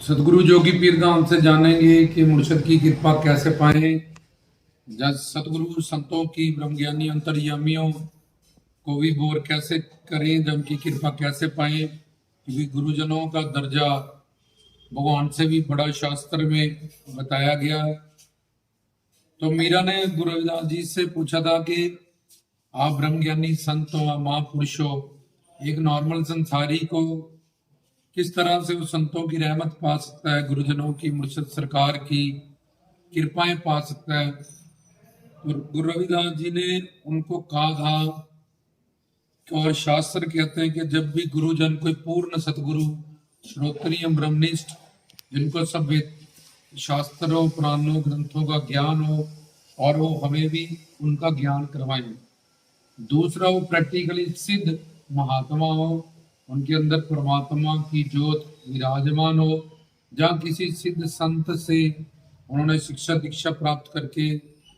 सतगुरु जोगी पीर धाम से जानेंगे कि मुर्शद की कृपा कैसे पाएं। जब सतगुरु संतों की ब्रह्मज्ञानी अंतर्यामियों को भी बोर कैसे करें, जब उनकी कृपा कैसे पाएं, क्योंकि गुरुजनों का दर्जा भगवान से भी बड़ा शास्त्र में बताया गया। तो मीरा ने गुरु रविदास जी से पूछा था कि आप ब्रह्मज्ञानी संत हो, महापुरुष हो, एक नॉर्मल संसारी को किस तरह से उस संतों की रहमत पा सकता है, गुरुजनों की, मुर्शद सरकार की कृपाएं पा सकता है। तो गुरु रविदास जी ने उनको कहा था, और शास्त्र कहते हैं कि जब भी गुरुजन कोई पूर्ण सतगुरु श्रोत्रिय ब्रह्मनिष्ठ, जिनको सब शास्त्रों पुराणों ग्रंथों का ज्ञान हो और वो हमें भी उनका ज्ञान करवाएं। दूसरा, वो प्रैक्टिकली सिद्ध महात्मा हो, उनके अंदर परमात्मा की ज्योत विराजमान हो, जहाँ किसी सिद्ध संत से उन्होंने शिक्षा दीक्षा प्राप्त करके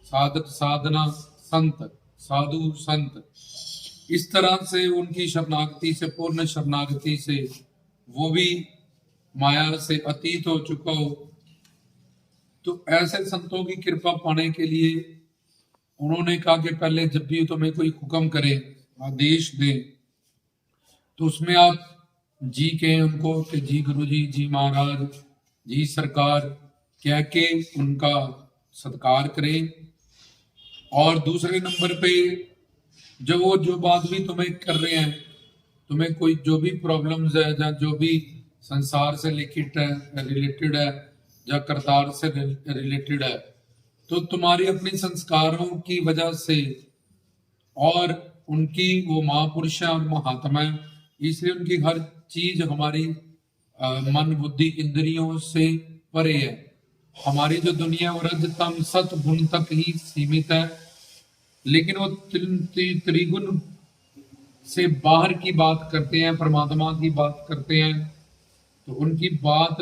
साधक साधना संत साधु संत इस तरह से उनकी शरणागति से, पूर्ण शरणागति से वो भी माया से अतीत हो चुका हो। तो ऐसे संतों की कृपा पाने के लिए उन्होंने कहा कि पहले जब भी तुम्हें कोई हुक्म करे, आदेश दे, तो उसमें आप जी कहें उनको कि जी गुरु जी महाराज, जी सरकार कह के उनका सत्कार करें। और दूसरे नंबर पे जब वो जो बात भी तुम्हें कर रहे हैं, तुम्हें कोई जो भी प्रॉब्लम्स है या जो भी संसार से रिलेटेड है या करतार से रिलेटेड है, तो तुम्हारी अपनी संस्कारों की वजह से और उनकी वो महापुरुष और महात्मा है, इसलिए उनकी हर चीज हमारी मन बुद्धि इंद्रियों से परे है। हमारी जो दुनिया वो रज तम सत गुण तक ही सीमित है, लेकिन वो त्रिगुण से बाहर की बात करते हैं, परमात्मा की बात करते हैं, तो उनकी बात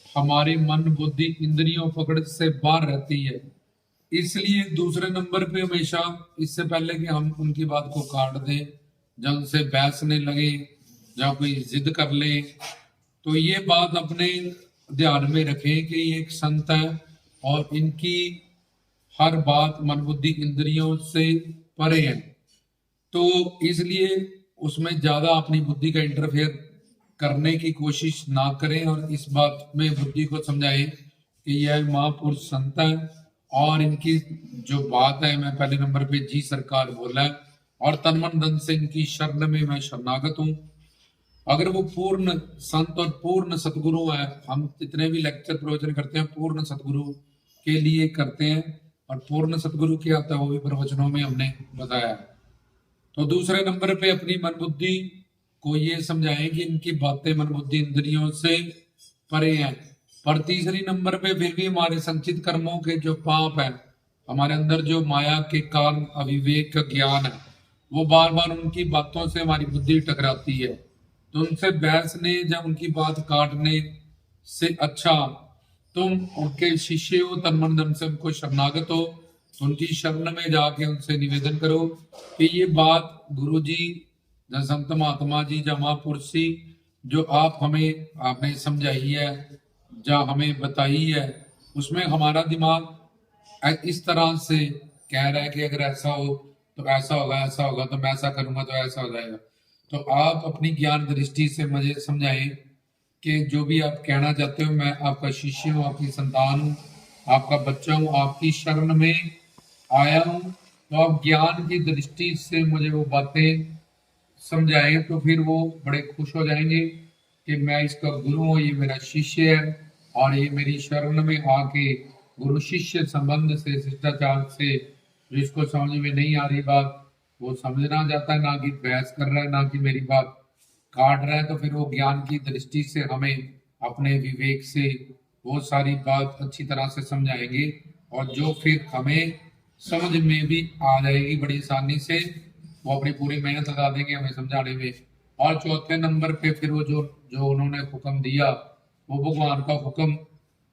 हमारे मन बुद्धि इंद्रियों पकड़ से बाहर रहती है। इसलिए दूसरे नंबर पे हमेशा, इससे पहले कि हम उनकी बात को काट दें, जब उनसे बहसने लगे, जब कोई जिद कर ले, तो ये बात अपने ध्यान में रखें कि ये एक संत है और इनकी हर बात मन बुद्धि इंद्रियों से परे है। तो इसलिए उसमें ज्यादा अपनी बुद्धि का इंटरफेयर करने की कोशिश ना करें और इस बात में बुद्धि को समझाएं कि यह महापुरुष संत है और इनकी जो बात है, मैं पहले नंबर पे जी सरकार बोला है और तन मन धन से इनकी शरण में मैं शरणागत हूं। अगर वो पूर्ण संत और पूर्ण सतगुरु है, हम जितने भी लेक्चर प्रवचन करते हैं पूर्ण सतगुरु के लिए करते हैं, और पूर्ण सतगुरु क्या आता है वो भी प्रवचनों में हमने बताया। तो दूसरे नंबर पे अपनी मन बुद्धि को ये समझाएं कि इनकी बातें मन बुद्धि इंद्रियों से परे हैं। पर तीसरी नंबर पे फिर भी हमारे संचित कर्मों के जो पाप है, हमारे अंदर जो माया के कारण अविवेक का ज्ञान है, वो बार बार उनकी बातों से हमारी बुद्धि टकराती है। तो उनसे बहसने या उनकी बात काटने से अच्छा तुम उनके शिष्य हो, तन मन धन से उनको शरणागत हो, उनकी शरण में जाके उनसे निवेदन करो कि ये बात गुरु जी या संत महात्मा जी या महापुरुष जी जो आपने समझाई है या हमें बताई है, उसमें हमारा दिमाग इस तरह से कह रहा है कि अगर ऐसा हो तो ऐसा होगा, ऐसा होगा तो मैं ऐसा करूंगा तो ऐसा हो जाएगा। तो आप अपनी ज्ञान दृष्टि से मुझे समझाएं कि जो भी आप कहना चाहते हो, मैं आपका शिष्य हूँ, आपकी संतान हूँ, आपका बच्चा हूँ, आपकी शरण में आया हूँ, तो आप ज्ञान की दृष्टि से मुझे वो बातें समझाएं, तो फिर वो बड़े खुश हो जाएंगे कि मैं इसका गुरु हूँ, ये मेरा शिष्य है और ये मेरी शरण में आके गुरु शिष्य संबंध से, शिष्टाचार से, जिसको समझ में नहीं आ रही बात वो समझना चाहता है, ना कि बहस कर रहा है, ना कि मेरी बात काट रहा है, तो फिर वो ज्ञान की दृष्टि से हमें अपने विवेक से वो सारी बात अच्छी तरह से समझाएंगे और जो फिर हमें समझ में भी आ जाएगी बड़ी आसानी से। वो अपनी पूरी मेहनत लगा देंगे हमें समझाने में। और चौथे नंबर पे फिर वो जो उन्होंने हुक्म दिया, वो भगवान का हुक्म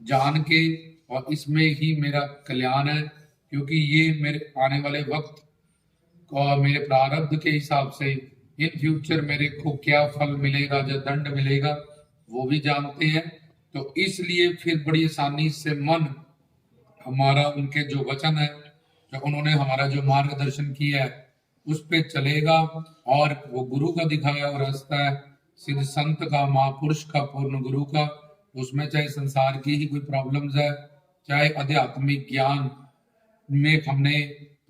जान के, और इसमें ही मेरा कल्याण है, क्योंकि ये मेरे आने वाले वक्त और मेरे प्रारब्ध के हिसाब से इन फ्यूचर मेरे को क्या फल मिलेगा या दंड मिलेगा वो भी जानते हैं। तो इसलिए फिर बड़ी आसानी से मन हमारा उनके जो वचन है, जो उन्होंने हमारा जो मार्गदर्शन किया है, उस पे चलेगा। और वो गुरु का दिखाया हुआ रास्ता है, सिद्ध संत का, महापुरुष का, पूर्ण गुरु का। उसमें चाहे संसार की ही कोई प्रॉब्लम्स है, चाहे आध्यात्मिक ज्ञान में हमने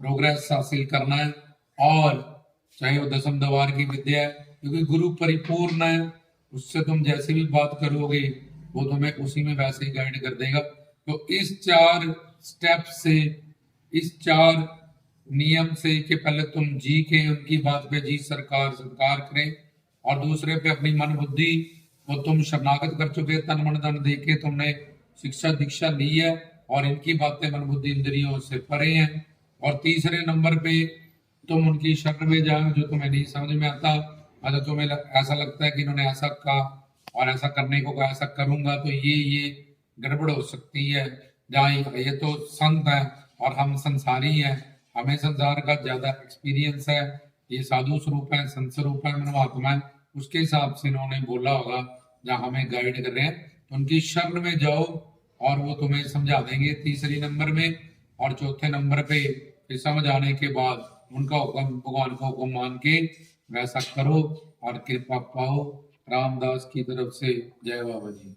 प्रोग्रेस हासिल करना है, और चाहे वो दसम द्वार की विद्या है, क्योंकि गुरु परिपूर्ण है, उससे तुम जैसे भी बात करोगे वो तुम्हें उसी में वैसे ही गाइड कर देगा। तो इस 4 स्टेप से, इस 4 नियम से कि पहले तुम जी के उनकी बात पे जी सरकार सत्कार करें, और दूसरे पे अपनी मन बुद्धि वो तुम शरणागत कर चुके, तन मन धन दे के तुमने शिक्षा दीक्षा ली है, और इनकी बातें मन बुद्धि इंद्रियों से परे हैं। और तीसरे नंबर पे तुम उनकी शरण में जाओ जो तुम्हें नहीं समझ में आता, अगर तुम्हें ऐसा लगता है कि इन्होंने ऐसा कहा और ऐसा करने को कहा, ऐसा करूंगा तो ये गड़बड़ हो सकती है, जहाँ ये तो संत है और हम संसारी हैं, हमें संसार का ज्यादा एक्सपीरियंस है, ये साधु स्वरूप है, संत स्वरूप है, मनोआत्मा है, उसके हिसाब से इन्होंने बोला होगा, जहाँ हमें गाइड कर रहे हैं, तो उनकी शरण में जाओ और वो तुम्हें समझा देंगे तीसरी नंबर में। और चौथे नंबर पे फिर समझ आने के बाद उनका हुक्म, भगवान का हुक्म मान के वैसा करो और कृपा पाओ। रामदास की तरफ से जय बाबा जी।